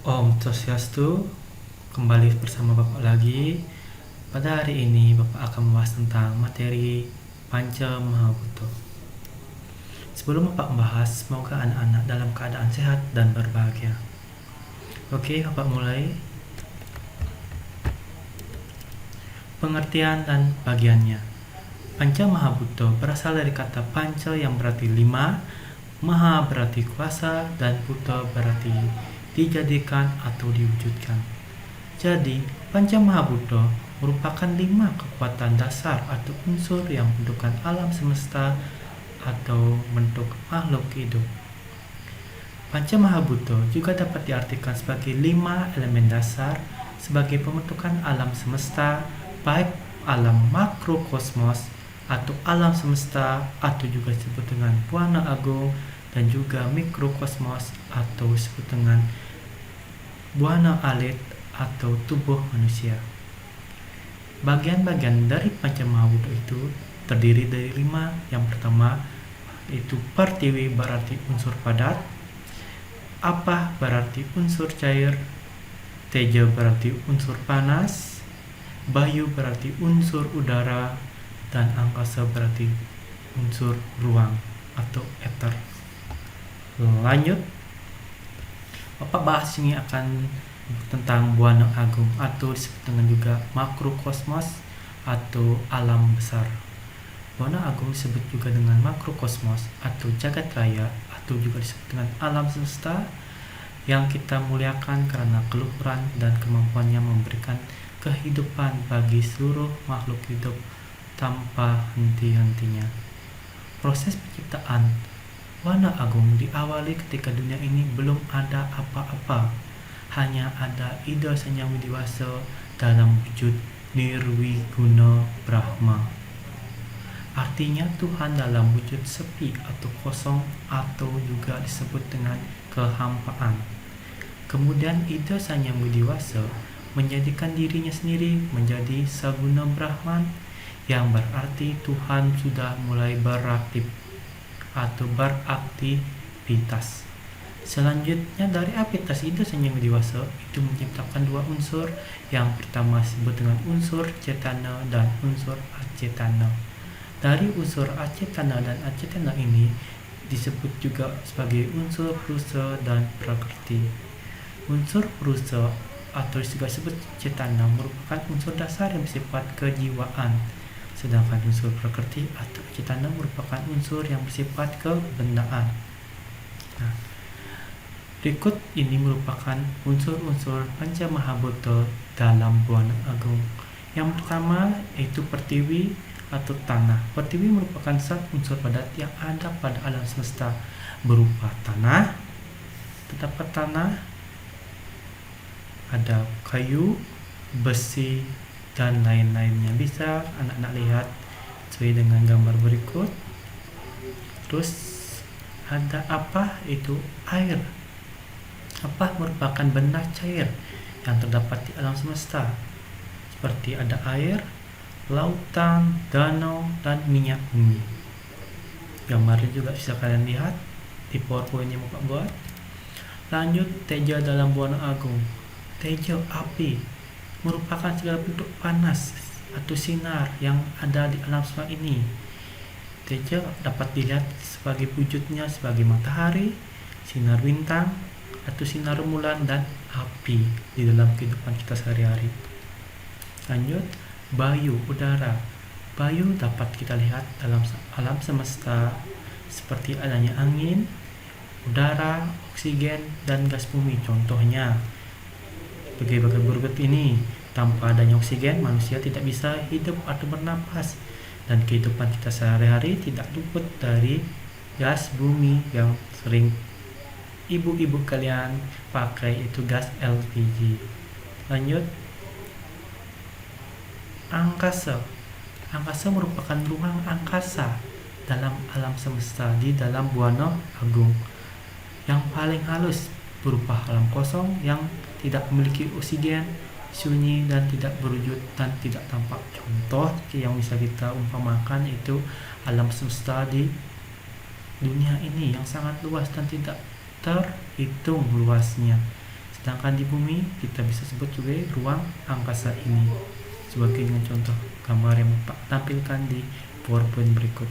Om Swastiastu, kembali bersama Bapak lagi. Pada hari ini Bapak akan membahas tentang materi Panca Mahabhuto. Sebelum Bapak membahas, semoga anak-anak dalam keadaan sehat dan berbahagia. Oke, Bapak mulai. Pengertian dan bagiannya. Panca Mahabhuto berasal dari kata panca yang berarti 5, maha berarti kuasa, dan bhuta berarti dijadikan atau diwujudkan. Jadi, Panca Mahabhuto merupakan 5 kekuatan dasar atau unsur yang menentukan alam semesta atau bentuk makhluk hidup. Panca Mahabhuto juga dapat diartikan sebagai 5 elemen dasar sebagai pembentukan alam semesta, baik alam makrokosmos atau alam semesta atau juga disebut dengan Buana Agung, dan juga mikrokosmos atau disebut dengan Buana Alit atau tubuh manusia. Bagian-bagian dari Panca Mahabhuto itu terdiri dari 5. Yang pertama itu Pertiwi berarti unsur padat, Apah berarti unsur cair, Teja berarti unsur panas, Bayu berarti unsur udara, dan Angkasa berarti unsur ruang atau ether. Lanjut, Bapak bahas ini akan tentang Buana Agung atau disebut dengan juga makrokosmos atau alam besar. Buana Agung disebut juga dengan makrokosmos atau jagat raya atau juga disebut dengan alam semesta yang kita muliakan karena keluhuran dan kemampuannya memberikan kehidupan bagi seluruh makhluk hidup tanpa henti-hentinya. Proses penciptaan Buana Agung diawali ketika dunia ini belum ada apa-apa, hanya ada Ida Sang Hyang Widiwasa dalam wujud Nirwiguna Brahma. Artinya Tuhan dalam wujud sepi atau kosong atau juga disebut dengan kehampaan. Kemudian Ida Sang Hyang Widiwasa menjadikan dirinya sendiri menjadi Saguna Brahman, yang berarti Tuhan sudah mulai beraktif atau beraktivitas. Selanjutnya dari aktivitas Ida Sang Hyang Widiwasa itu menciptakan 2 unsur. Yang pertama disebut dengan unsur cetana dan unsur acetana. Dari unsur acetana dan acetana ini disebut juga sebagai unsur Purusa dan Prakriti. Unsur Purusa atau juga disebut cetana merupakan unsur dasar yang bersifat kejiwaan, sedangkan unsur Prakriti atau cetana merupakan unsur yang bersifat kebendaan. Berikut ini merupakan unsur-unsur Panca Mahabhuto dalam Buana Agung. Yang pertama yaitu Pertiwi atau tanah. Pertiwi merupakan zat unsur padat yang ada pada alam semesta berupa tanah. Terdapat tanah, ada kayu, besi, dan lain-lainnya. Bisa anak-anak lihat sesuai dengan gambar berikut. Terus ada apa? Itu air. Apa merupakan benda cair yang terdapat di alam semesta, seperti ada air, lautan, danau, dan minyak bumi. Gambarnya juga bisa kalian lihat di PowerPoint yang Bapak buat. Lanjut, Teja dalam Buana Agung. Teja api merupakan segala bentuk panas atau sinar yang ada di alam semesta ini. Teja dapat dilihat sebagai wujudnya sebagai matahari, sinar bintang, atau sinar rembulan, dan api di dalam kehidupan kita sehari-hari. Lanjut, Bayu, udara. Bayu dapat kita lihat dalam alam semesta seperti adanya angin, udara, oksigen, dan gas bumi. Contohnya sebagai berikut ini. Tanpa adanya oksigen, manusia tidak bisa hidup atau bernapas, dan kehidupan kita sehari-hari tidak luput dari gas bumi yang sering ibu-ibu kalian pakai, itu gas LPG. Lanjut, angkasa. Angkasa merupakan ruang angkasa dalam alam semesta di dalam Buana Agung. Yang paling halus berupa alam kosong yang tidak memiliki oksigen, sunyi, dan tidak berwujud dan tidak tampak. Contoh yang bisa kita umpamakan itu alam semesta di dunia ini yang sangat luas dan tidak terhitung luasnya. Sedangkan di bumi kita bisa sebut juga ruang angkasa ini. Sebagai contoh gambar yang Bapak tampilkan di PowerPoint berikut.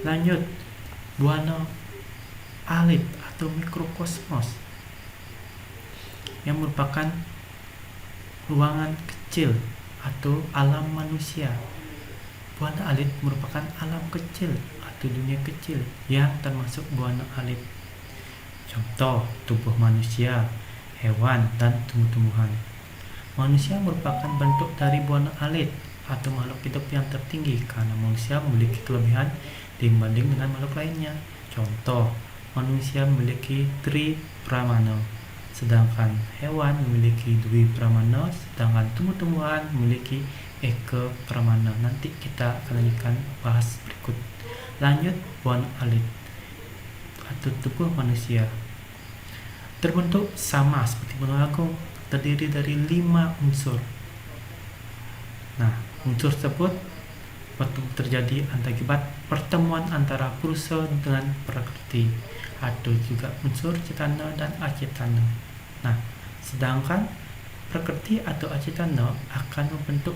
Lanjut, buana alit atau mikrokosmos yang merupakan ruangan kecil atau alam manusia. Buana alit merupakan alam kecil atau dunia kecil yang termasuk buana alit. Contoh, tubuh manusia, hewan, dan tumbuh-tumbuhan. Manusia merupakan bentuk dari buana alit atau makhluk hidup yang tertinggi karena manusia memiliki kelebihan dibanding dengan makhluk lainnya. Contoh, manusia memiliki tri pramana, sedangkan hewan memiliki dwi pramana, sedangkan tumbuh-tumbuhan memiliki eka pramana. Nanti kita akan lanjutkan bahas berikut. Lanjut, buana alit atau tubuh manusia terbentuk sama seperti benua agung, terdiri dari 5 unsur. Nah, unsur tersebut terjadi akibat pertemuan antara purusha dengan prakriti, atau juga unsur cetana dan acetana. Nah, sedangkan prakriti atau acetana akan membentuk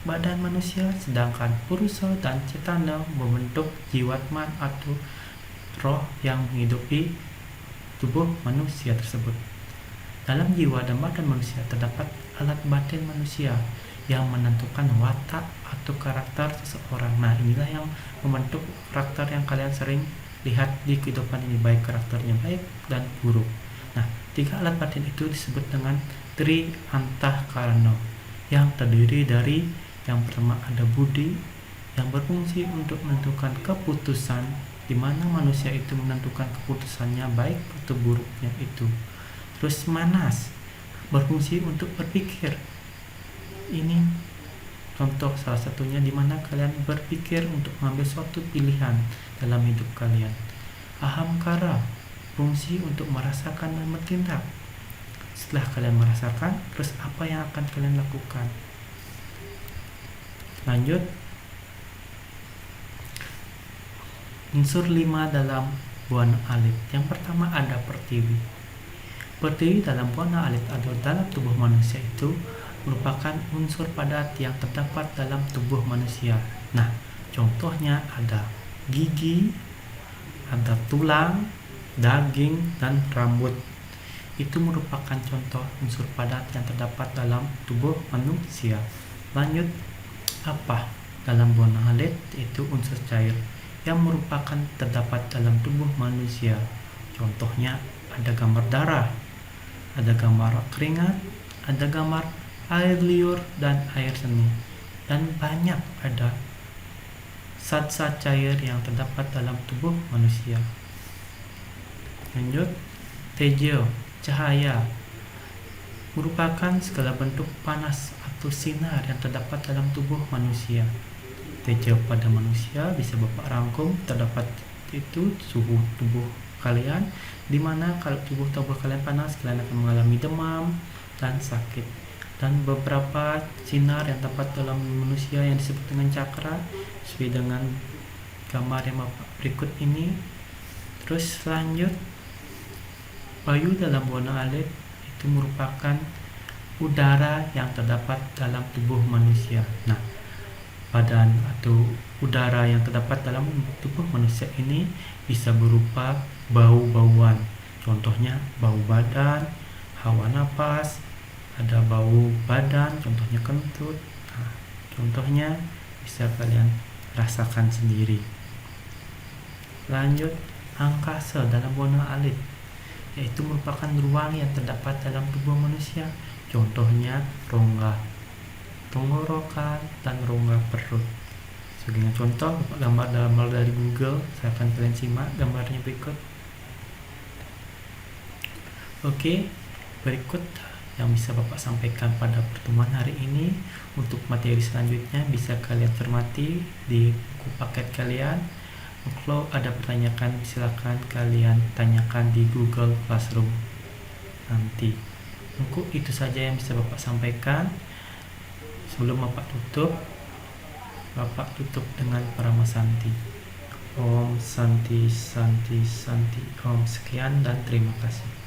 badan manusia, sedangkan purusha dan cetana membentuk jiwatman atau roh yang menghidupi tubuh manusia tersebut. Dalam jiwa dan badan manusia terdapat alat batin manusia yang menentukan watak atau karakter seseorang. Nah, inilah yang membentuk karakter yang kalian sering lihat di kehidupan ini, baik karakternya baik dan buruk. Nah, 3 alat batin itu disebut dengan tri antahkarana, yang terdiri dari yang pertama ada budi yang berfungsi untuk menentukan keputusan, di mana manusia itu menentukan keputusannya baik atau buruknya itu. Terus manas berfungsi untuk berpikir. Ini contoh salah satunya di mana kalian berpikir untuk mengambil suatu pilihan dalam hidup kalian. Ahamkara fungsi untuk merasakan dan bertindak. Setelah kalian merasakan, terus apa yang akan kalian lakukan? Lanjut, unsur 5 dalam buana alit. Yang pertama ada pertiwi. Pertiwi dalam buana alit atau dalam tubuh manusia itu merupakan unsur padat yang terdapat dalam tubuh manusia. Nah, contohnya ada gigi, ada tulang, daging, dan rambut. Itu merupakan contoh unsur padat yang terdapat dalam tubuh manusia. Lanjut, apa dalam buana alit? Itu unsur cair yang merupakan terdapat dalam tubuh manusia. Contohnya ada gambar darah, ada gambar keringat, ada gambar air liur dan air seni, dan banyak ada zat-zat cair yang terdapat dalam tubuh manusia. Lanjut, tejo, cahaya, merupakan segala bentuk panas atau sinar yang terdapat dalam tubuh manusia. Tejo pada manusia bisa Bapak rangkum, terdapat itu suhu tubuh kalian, dimana kalau tubuh kalian panas, kalian akan mengalami demam dan sakit. Dan beberapa sinar yang terdapat dalam manusia yang disebut dengan cakra, sesuai dengan gambar yang Bapak berikut ini. Terus lanjut, bayu dalam buana alit itu merupakan udara yang terdapat dalam tubuh manusia. Nah, badan atau udara yang terdapat dalam tubuh manusia ini bisa berupa bau-bauan. Contohnya bau badan, hawa napas, ada bau badan, contohnya kentut. Nah, contohnya bisa kalian rasakan sendiri. Lanjut, angkasa dalam buana alit, yaitu merupakan ruang yang terdapat dalam tubuh manusia. Contohnya rongga tenggorokan dan rongga perut. Sebagai contoh, gambar dari Google, saya akan kalian simak gambarnya berikut. Oke, berikut yang bisa Bapak sampaikan pada pertemuan hari ini. Untuk materi selanjutnya bisa kalian cermati di buku paket kalian. Kalau ada pertanyaan, silakan kalian tanyakan di Google Classroom nanti. Untuk itu saja yang bisa Bapak sampaikan. Sebelum Bapak tutup dengan Parama Santi. Om Santi Santi Santi. Om. Sekian dan terima kasih.